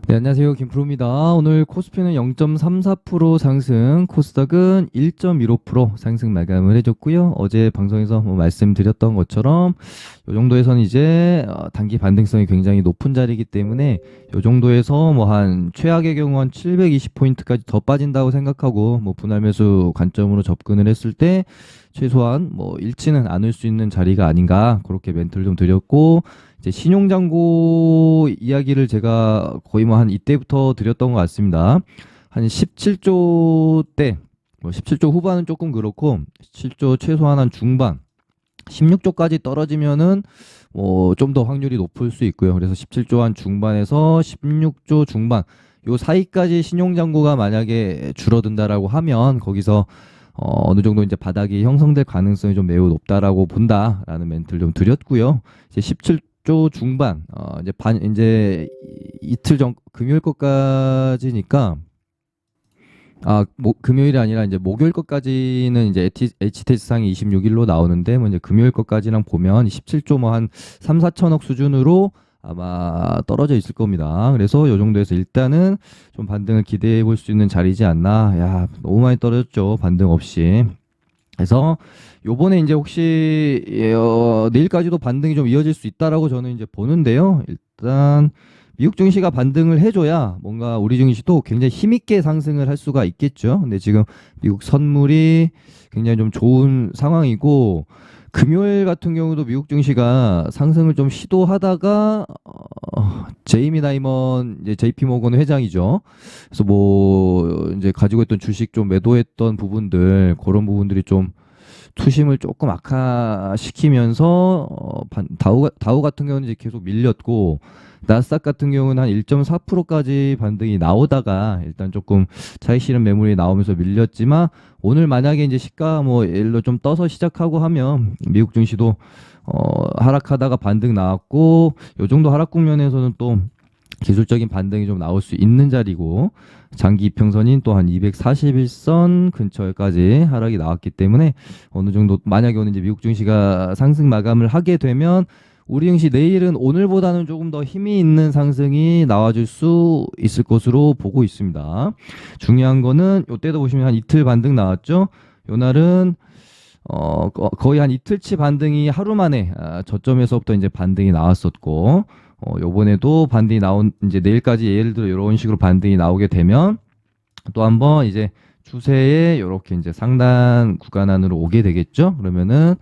네, 안녕하세요. 김프로입니다. 오늘 코스피는 0.34% 상승, 코스닥은 1.15% 상승 마감을 해줬고요. 어제 방송에서 말씀드렸던 것처럼 이 정도에서는 이제 단기 반등성이 굉장히 높은 자리이기 때문에 이 정도에서 한 최악의 경우 한 720포인트까지 더 빠진다고 생각하고 분할 매수 관점으로 접근을 했을 때 최소한 잃지는 않을 수 있는 자리가 아닌가 그렇게 멘트를 좀 드렸고, 이제 신용잔고 이야기를 제가 거의 한 이때부터 드렸던 것 같습니다. 한 17조 때, 17조 후반은 조금 그렇고 17조 최소한 한 중반 16조까지 떨어지면은 좀 더 확률이 높을 수 있고요. 그래서 17조 한 중반에서 16조 중반 요 사이까지 신용잔고가 만약에 줄어든다라고 하면 거기서 어느 정도 이제 바닥이 형성될 가능성이 좀 매우 높다라고 본다라는 멘트를 좀 드렸고요. 이제 17조 중반 이제 이틀 전 금요일 것까지니까 금요일이 아니라 이제 목요일 것까지는 이제 HTS상이 26일로 나오는데 이제 금요일 것까지랑 보면 17조 한 3, 4천억 수준으로 아마 떨어져 있을 겁니다. 그래서 요 정도에서 일단은 좀 반등을 기대해 볼 수 있는 자리지 않나. 야, 너무 많이 떨어졌죠. 반등 없이. 그래서 요번에 이제 혹시 내일까지도 반등이 좀 이어질 수 있다라고 저는 이제 보는데요. 일단 미국 증시가 반등을 해줘야 뭔가 우리 증시도 굉장히 힘있게 상승을 할 수가 있겠죠. 근데 지금 미국 선물이 굉장히 좀 좋은 상황이고, 금요일 같은 경우도 미국 증시가 상승을 좀 시도하다가 제이미 다이먼 이제 JP 모건 회장이죠. 그래서 이제 가지고 있던 주식 좀 매도했던 부분들, 그런 부분들이 좀 투심을 조금 악화시키면서 다우 같은 경우는 이제 계속 밀렸고, 나스닥 같은 경우는 한 1.4%까지 반등이 나오다가 일단 조금 차익 실현 매물이 나오면서 밀렸지만, 오늘 만약에 이제 시가 예로 좀 떠서 시작하고 하면 미국 증시도 하락하다가 반등 나왔고, 요 정도 하락 국면에서는 또 기술적인 반등이 좀 나올 수 있는 자리고, 장기 이평선인 또 한 241선 근처까지 하락이 나왔기 때문에 어느 정도 만약에 오늘 이제 미국 증시가 상승 마감을 하게 되면 우리 증시 내일은 오늘보다는 조금 더 힘이 있는 상승이 나와줄 수 있을 것으로 보고 있습니다. 중요한 거는 요때도 보시면 한 이틀 반등 나왔죠. 요 날은 거의 한 이틀치 반등이 하루 만에 저점에서부터 이제 반등이 나왔었고, 요번에도 반등이 이제 내일까지 예를 들어 이런 식으로 반등이 나오게 되면 또 한번 이제 추세에 이렇게 이제 상단 구간 안으로 오게 되겠죠. 그러면은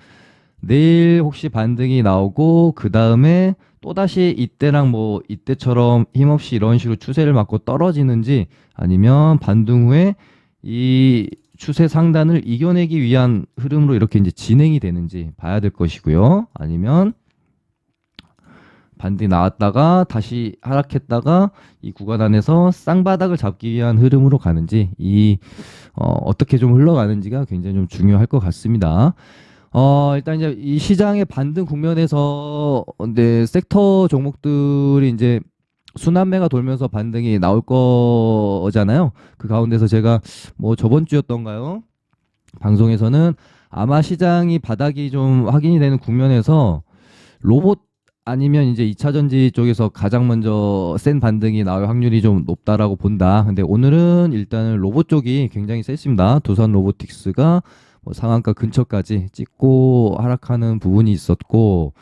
내일 혹시 반등이 나오고 그 다음에 또다시 이때랑 이때처럼 힘없이 이런 식으로 추세를 맞고 떨어지는지, 아니면 반등 후에 이 추세 상단을 이겨내기 위한 흐름으로 이렇게 이제 진행이 되는지 봐야 될 것이고요. 아니면 반등이 나왔다가 다시 하락했다가 이 구간 안에서 쌍바닥을 잡기 위한 흐름으로 가는지, 어떻게 좀 흘러가는지가 굉장히 좀 중요할 것 같습니다. 일단 이제 이 시장의 반등 국면에서 근데 섹터 종목들이 이제 순환매가 돌면서 반등이 나올 거잖아요. 그 가운데서 제가 저번 주였던가요? 방송에서는 아마 시장이 바닥이 좀 확인이 되는 국면에서 로봇 아니면 이제 2차 전지 쪽에서 가장 먼저 센 반등이 나올 확률이 좀 높다라고 본다. 근데 오늘은 일단은 로봇 쪽이 굉장히 셌습니다. 두산 로보틱스가 상한가 근처까지 찍고 하락하는 부분이 있었고,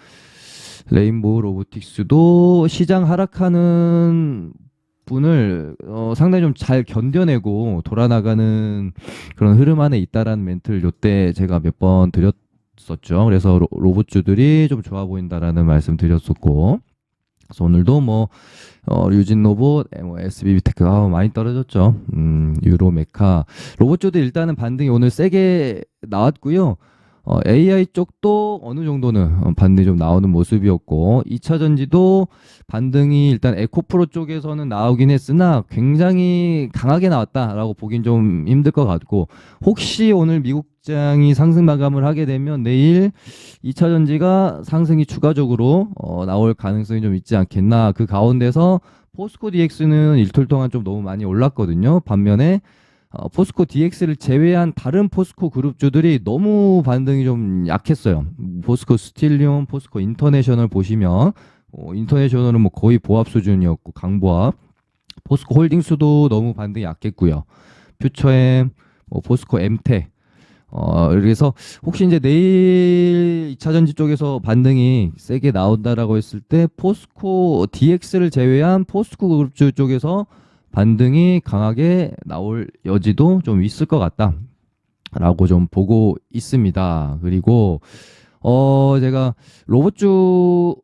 레인보우 로보틱스도 시장 하락하는 분을 상당히 좀 잘 견뎌내고 돌아나가는 그런 흐름 안에 있다라는 멘트를 요때 제가 몇 번 드렸었죠. 그래서 로봇주들이 좀 좋아 보인다라는 말씀 드렸었고, 그래서 오늘도 유진 로봇, SBB테크 많이 떨어졌죠. 유로 메카 로봇주도 일단은 반등이 오늘 세게 나왔고요. AI 쪽도 어느 정도는 반등이 좀 나오는 모습이었고, 2차 전지도 반등이 일단 에코프로 쪽에서는 나오긴 했으나 굉장히 강하게 나왔다라고 보긴 좀 힘들 것 같고, 혹시 오늘 미국장이 상승 마감을 하게 되면 내일 2차 전지가 상승이 추가적으로 나올 가능성이 좀 있지 않겠나. 그 가운데서 포스코 DX는 일틀 동안 좀 너무 많이 올랐거든요. 반면에 포스코 DX를 제외한 다른 포스코 그룹주들이 너무 반등이 좀 약했어요. 포스코 스틸리온, 포스코 인터내셔널 보시면 인터내셔널은 거의 보합 수준이었고 강보합, 포스코 홀딩스도 너무 반등이 약했고요. 퓨처엠, 뭐 포스코 엠텍. 그래서 혹시 이제 내일 2차 전지 쪽에서 반등이 세게 나온다라고 했을 때 포스코 DX를 제외한 포스코 그룹주 쪽에서 반등이 강하게 나올 여지도 좀 있을 것 같다라고 좀 보고 있습니다. 그리고 제가 로봇주랑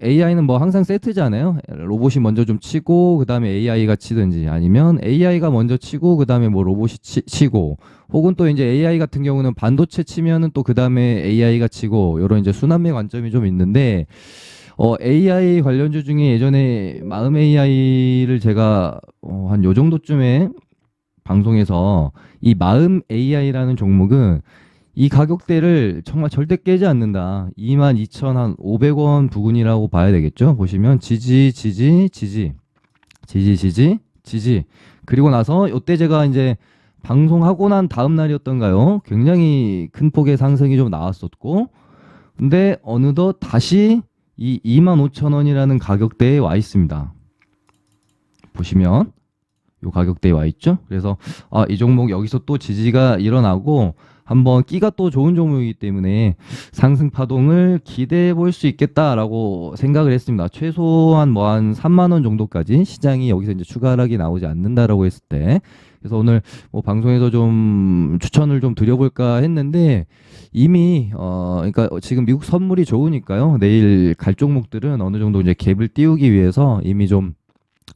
AI는 뭐 항상 세트잖아요. 로봇이 먼저 좀 치고 그다음에 AI가 치든지 아니면 AI가 먼저 치고 그다음에 뭐 로봇이 치고 혹은 또 이제 AI 같은 경우는 반도체 치면은 또 그다음에 AI가 치고 이런 이제 순환매 관점이 좀 있는데 AI 관련주 중에 예전에 마음 AI를 제가 한 요 정도쯤에 방송에서 이 마음 AI라는 종목은 이 가격대를 정말 절대 깨지 않는다. 22,500원 부근이라고 봐야 되겠죠. 보시면 지지, 지지, 지지, 지지, 지지, 지지. 그리고 나서 이때 제가 이제 방송하고 난 다음 날이었던가요? 굉장히 큰 폭의 상승이 좀 나왔었고, 근데 어느덧 다시 이 25,000원이라는 가격대에 와 있습니다. 보시면 요 가격대에 와 있죠. 그래서 이 종목 여기서 또 지지가 일어나고 한번 끼가 또 좋은 종목이기 때문에 상승 파동을 기대해 볼 수 있겠다라고 생각을 했습니다. 최소한 뭐 한 3만 원 정도까지 시장이 여기서 이제 추가 하락이 나오지 않는다라고 했을 때, 그래서 오늘 뭐 방송에서 좀 추천을 좀 드려볼까 했는데 이미 그러니까 지금 미국 선물이 좋으니까요. 내일 갈 종목들은 어느 정도 이제 갭을 띄우기 위해서 이미 좀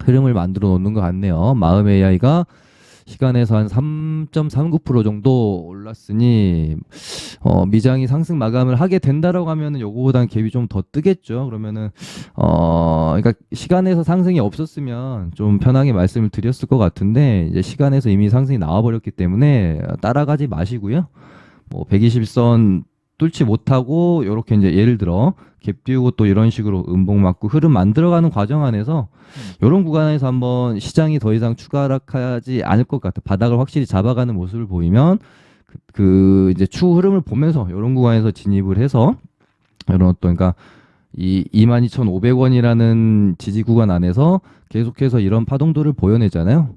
흐름을 만들어 놓는 것 같네요. 마음 AI가 시간에서 한 3.39% 정도 올랐으니 미장이 상승 마감을 하게 된다라고 하면은 요거보다는 갭이 좀 더 뜨겠죠. 그러면은 그러니까 시간에서 상승이 없었으면 좀 편하게 말씀을 드렸을 것 같은데 이제 시간에서 이미 상승이 나와 버렸기 때문에 따라가지 마시고요. 뭐 121선 뚫지 못하고 요렇게 이제 예를 들어 갭 띄우고 또 이런 식으로 음봉 맞고 흐름 만들어가는 과정 안에서 이런 구간에서 한번 시장이 더 이상 추가 하락하지 않을 것 같아. 바닥을 확실히 잡아가는 모습을 보이면 그 이제 추후 흐름을 보면서 이런 구간에서 진입을 해서 이런 어떤 그러니까 이 22,500원이라는 지지 구간 안에서 계속해서 이런 파동들을 보여내잖아요.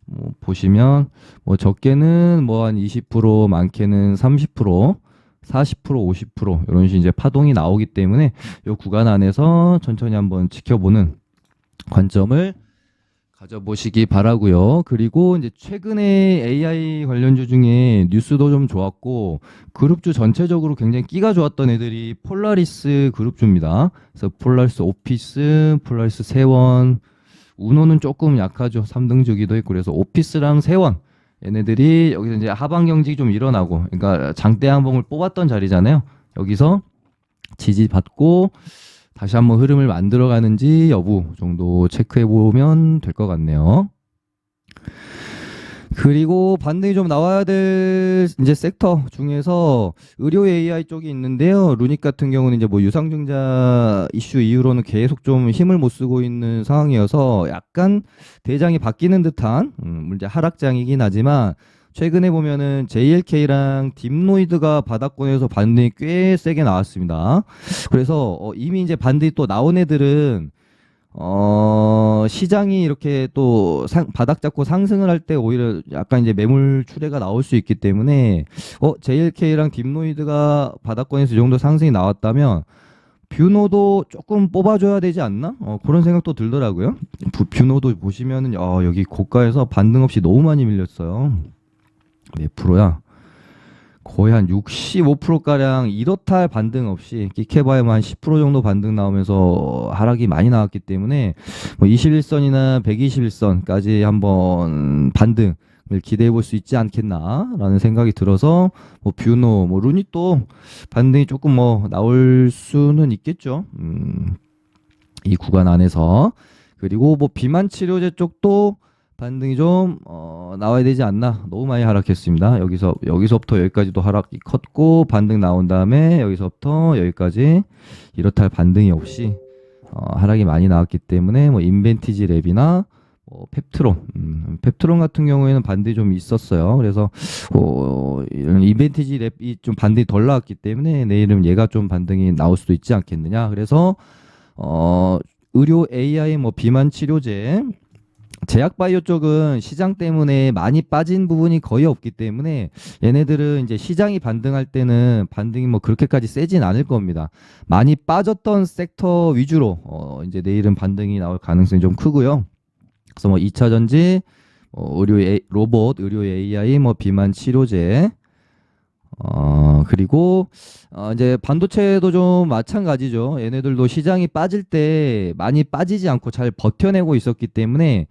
뭐 보시면 뭐 적게는 뭐 한 20%, 많게는 30%, 40%, 50% 이런 식의 이제 파동이 나오기 때문에 이 구간 안에서 천천히 한번 지켜보는 관점을 가져보시기 바라고요. 그리고 이제 최근에 AI 관련주 중에 뉴스도 좀 좋았고 그룹주 전체적으로 굉장히 끼가 좋았던 애들이 폴라리스 그룹주입니다. 그래서 폴라리스 오피스, 폴라리스 세원, 우노는 조금 약하죠. 3등 주기도 했고 그래서 오피스랑 세원 얘네들이 여기서 이제 하방 경직이 좀 일어나고 그러니까 장대 항봉을 뽑았던 자리잖아요. 여기서 지지받고 다시 한번 흐름을 만들어가는지 여부 정도 체크해 보면 될 것 같네요. 그리고 반등이 좀 나와야 될 이제 섹터 중에서 의료 AI 쪽이 있는데요. 루닉 같은 경우는 이제 뭐 유상증자 이슈 이후로는 계속 좀 힘을 못 쓰고 있는 상황이어서 약간 대장이 바뀌는 듯한 이제 하락장이긴 하지만 최근에 보면은 JLK랑 딥노이드가 바닥권에서 반등이 꽤 세게 나왔습니다. 그래서 이미 이제 반등이 또 나온 애들은 시장이 이렇게 또 바닥 잡고 상승을 할 때 오히려 약간 이제 매물 출회가 나올 수 있기 때문에 JLK랑 딥노이드가 바닥권에서 이 정도 상승이 나왔다면 뷰노도 조금 뽑아줘야 되지 않나? 그런 생각도 들더라고요. 뷰노도 보시면은 여기 고가에서 반등 없이 너무 많이 밀렸어요. 몇 프로야? 거의 한 65%가량 이렇다 할 반등 없이 끼케바에만 한 10% 정도 반등 나오면서 하락이 많이 나왔기 때문에 뭐 21선이나 121선까지 한번 반등을 기대해 볼 수 있지 않겠나라는 생각이 들어서 뭐 뷰노, 뭐 루닛도 반등이 조금 뭐 나올 수는 있겠죠. 이 구간 안에서. 그리고 뭐 비만 치료제 쪽도 반등이 좀 나와야 되지 않나. 너무 많이 하락했습니다. 여기서부터 여기까지도 하락이 컸고 반등 나온 다음에 여기서부터 여기까지 이렇다 할 반등이 없이 하락이 많이 나왔기 때문에 뭐 인벤티지 랩이나 뭐 펩트론 같은 경우에는 반등이 좀 있었어요. 그래서 이런 인벤티지 랩이 좀 반등이 덜 나왔기 때문에 내일은 얘가 좀 반등이 나올 수도 있지 않겠느냐. 그래서 의료 AI 뭐 비만 치료제 제약바이오 쪽은 시장 때문에 많이 빠진 부분이 거의 없기 때문에 얘네들은 이제 시장이 반등할 때는 반등이 뭐 그렇게까지 세진 않을 겁니다. 많이 빠졌던 섹터 위주로 이제 내일은 반등이 나올 가능성이 좀 크고요. 그래서 뭐 2차 전지, 로봇, 의료 AI, 뭐 비만 치료제, 그리고 이제 반도체도 좀 마찬가지죠. 얘네들도 시장이 빠질 때 많이 빠지지 않고 잘 버텨내고 있었기 때문에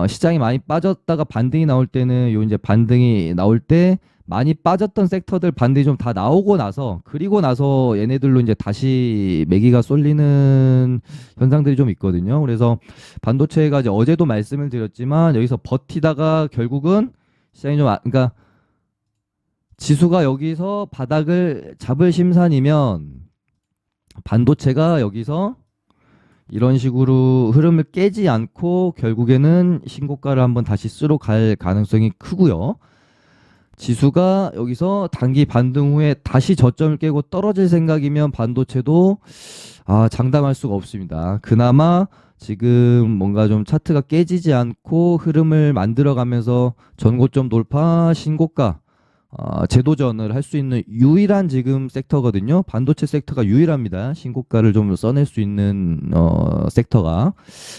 시장이 많이 빠졌다가 반등이 나올 때는 요 이제 반등이 나올 때 많이 빠졌던 섹터들 반등이 좀 다 나오고 나서 그리고 나서 얘네들로 이제 다시 매기가 쏠리는 현상들이 좀 있거든요. 그래서 반도체가 이제 어제도 말씀을 드렸지만 여기서 버티다가 결국은 시장이 좀 그러니까 지수가 여기서 바닥을 잡을 심산이면 반도체가 여기서 이런 식으로 흐름을 깨지 않고 결국에는 신고가를 한번 다시 쓰러 갈 가능성이 크고요. 지수가 여기서 단기 반등 후에 다시 저점을 깨고 떨어질 생각이면 반도체도 장담할 수가 없습니다. 그나마 지금 뭔가 좀 차트가 깨지지 않고 흐름을 만들어가면서 전고점 돌파 신고가 재도전을 할 수 있는 유일한 지금 섹터거든요. 반도체 섹터가 유일합니다. 신고가를 좀 써낼 수 있는 섹터가.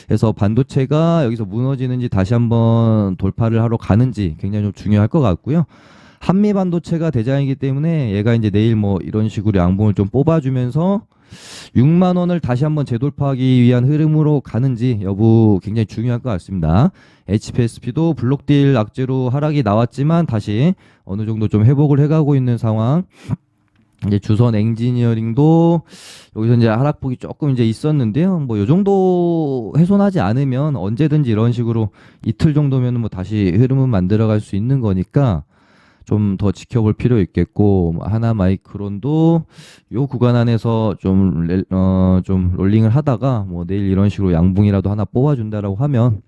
그래서 반도체가 여기서 무너지는지 다시 한번 돌파를 하러 가는지 굉장히 좀 중요할 것 같고요. 한미 반도체가 대장이기 때문에 얘가 이제 내일 뭐 이런 식으로 양봉을 좀 뽑아주면서 6만 원을 다시 한번 재돌파하기 위한 흐름으로 가는지 여부 굉장히 중요할 것 같습니다. HPSP도 블록딜 악재로 하락이 나왔지만 다시 어느 정도 좀 회복을 해가고 있는 상황. 이제 주선 엔지니어링도 여기서 이제 하락폭이 조금 이제 있었는데요. 뭐 요 정도 훼손하지 않으면 언제든지 이런 식으로 이틀 정도면 뭐 다시 흐름은 만들어갈 수 있는 거니까 좀 더 지켜볼 필요 있겠고 하나 마이크론도 요 구간 안에서 좀 롤링을 하다가 뭐 내일 이런 식으로 양봉이라도 하나 뽑아준다라고 하면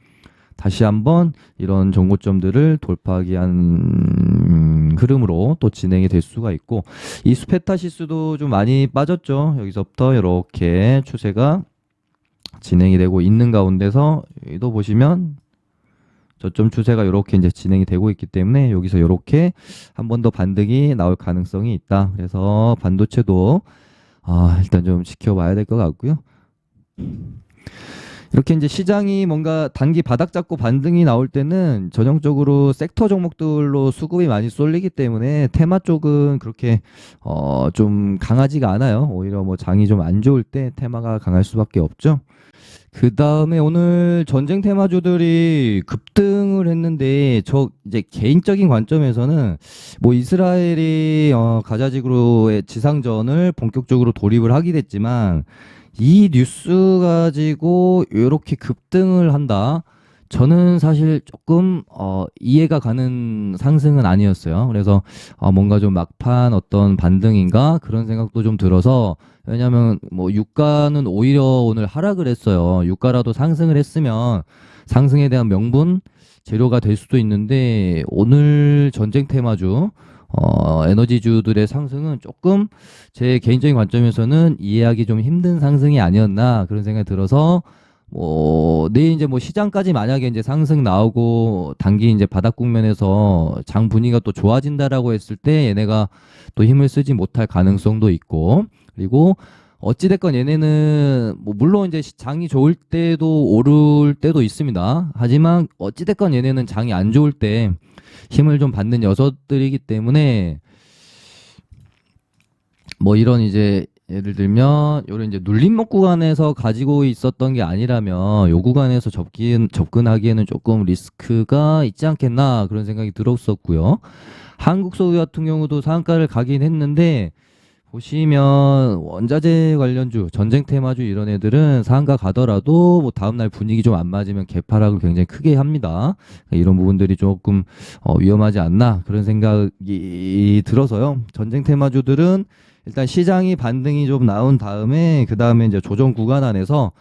다시 한번 이런 정고점들을 돌파하기 위한 흐름으로 또 진행이 될 수가 있고 이 스페타시스도 좀 많이 빠졌죠. 여기서부터 이렇게 추세가 진행이 되고 있는 가운데서 여기도 보시면 저점 추세가 이렇게 이제 진행이 되고 있기 때문에 여기서 이렇게 한 번 더 반등이 나올 가능성이 있다. 그래서 반도체도 일단 좀 지켜봐야 될 것 같고요. 이렇게 이제 시장이 뭔가 단기 바닥 잡고 반등이 나올 때는 전형적으로 섹터 종목들로 수급이 많이 쏠리기 때문에 테마 쪽은 그렇게 좀 강하지가 않아요. 오히려 뭐 장이 좀 안 좋을 때 테마가 강할 수밖에 없죠. 그 다음에 오늘 전쟁 테마주들이 급등을 했는데 저 이제 개인적인 관점에서는 뭐 이스라엘이 가자지구로의 지상전을 본격적으로 돌입을 하게 됐지만 이 뉴스 가지고 이렇게 급등을 한다. 저는 사실 조금 이해가 가는 상승은 아니었어요. 그래서 뭔가 좀 막판 어떤 반등인가 그런 생각도 좀 들어서 왜냐하면 뭐 유가는 오히려 오늘 하락을 했어요. 유가라도 상승을 했으면 상승에 대한 명분 재료가 될 수도 있는데 오늘 전쟁 테마주 에너지주들의 상승은 조금 제 개인적인 관점에서는 이해하기 좀 힘든 상승이 아니었나 그런 생각이 들어서 내일 이제 뭐 시장까지 만약에 이제 상승 나오고 단기 이제 바닥 국면에서 장 분위기가 또 좋아진다라고 했을 때 얘네가 또 힘을 쓰지 못할 가능성도 있고 그리고 어찌됐건 얘네는 뭐 물론 이제 장이 좋을 때도 오를 때도 있습니다. 하지만 어찌됐건 얘네는 장이 안 좋을 때 힘을 좀 받는 녀석들이기 때문에 뭐 이런 이제 예를 들면 요런 이제 눌림목 구간에서 가지고 있었던 게 아니라면 요 구간에서 접근하기에는 조금 리스크가 있지 않겠나 그런 생각이 들었었고요. 한국소유 같은 경우도 상한가를 가긴 했는데 보시면 원자재 관련주, 전쟁 테마주 이런 애들은 상한가 가더라도 뭐 다음날 분위기 좀 안 맞으면 개파락을 굉장히 크게 합니다. 이런 부분들이 조금 위험하지 않나 그런 생각이 들어서요. 전쟁 테마주들은 일단 시장이 반등이 좀 나온 다음에 그 다음에 이제 조정 구간 안에서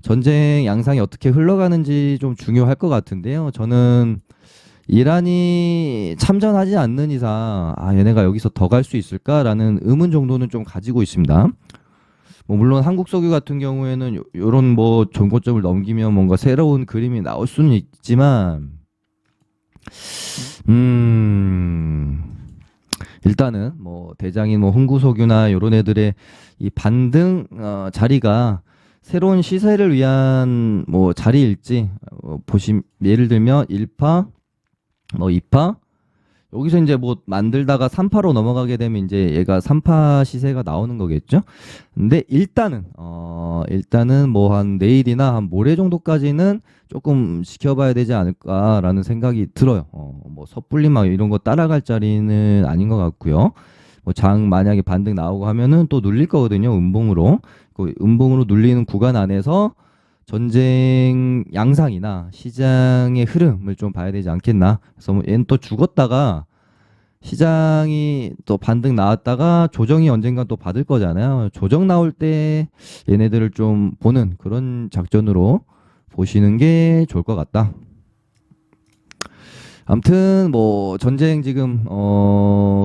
전쟁 양상이 어떻게 흘러가는지 좀 중요할 것 같은데요. 저는 이란이 참전하지 않는 이상 얘네가 여기서 더 갈 수 있을까라는 의문 정도는 좀 가지고 있습니다. 뭐 물론 한국 석유 같은 경우에는 요런 뭐 전고점을 넘기면 뭔가 새로운 그림이 나올 수는 있지만 음 일단은 뭐 대장인 뭐 흥구석유나 요런 애들의 이 반등 자리가 새로운 시세를 위한 뭐 자리일지 보심 예를 들면 1파 뭐 2파 여기서 이제 뭐 만들다가 3파로 넘어가게 되면 이제 얘가 3파 시세가 나오는 거겠죠. 근데 일단은 뭐 한 내일이나 한 모레 정도까지는 조금 지켜봐야 되지 않을까라는 생각이 들어요. 뭐 섣불리 막 이런 거 따라갈 자리는 아닌 것 같고요. 뭐 장 만약에 반등 나오고 하면은 또 눌릴 거거든요. 음봉으로. 그 음봉으로 눌리는 구간 안에서 전쟁 양상이나 시장의 흐름을 좀 봐야 되지 않겠나. 그래서 뭐 얘는 또 죽었다가 시장이 또 반등 나왔다가 조정이 언젠가 또 받을 거잖아요. 조정 나올 때 얘네들을 좀 보는 그런 작전으로 보시는 게 좋을 것 같다. 아무튼 뭐 전쟁 지금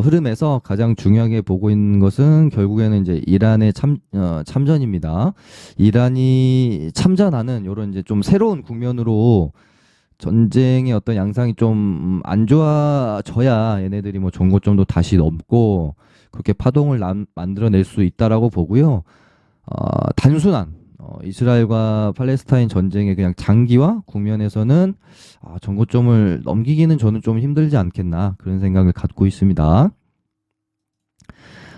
흐름에서 가장 중요하게 보고 있는 것은 결국에는 이제 이란의 참전입니다. 이란이 참전하는 요런 이제 좀 새로운 국면으로 전쟁의 어떤 양상이 좀 안 좋아져야 얘네들이 뭐 정고점도 다시 넘고 그렇게 파동을 만들어낼 수 있다라고 보고요. 단순한 이스라엘과 팔레스타인 전쟁의 그냥 장기화 국면에서는 정고점을 넘기기는 저는 좀 힘들지 않겠나 그런 생각을 갖고 있습니다.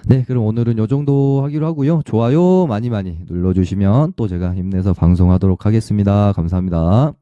네, 그럼 오늘은 요 정도 하기로 하고요. 좋아요 많이 많이 눌러주시면 또 제가 힘내서 방송하도록 하겠습니다. 감사합니다.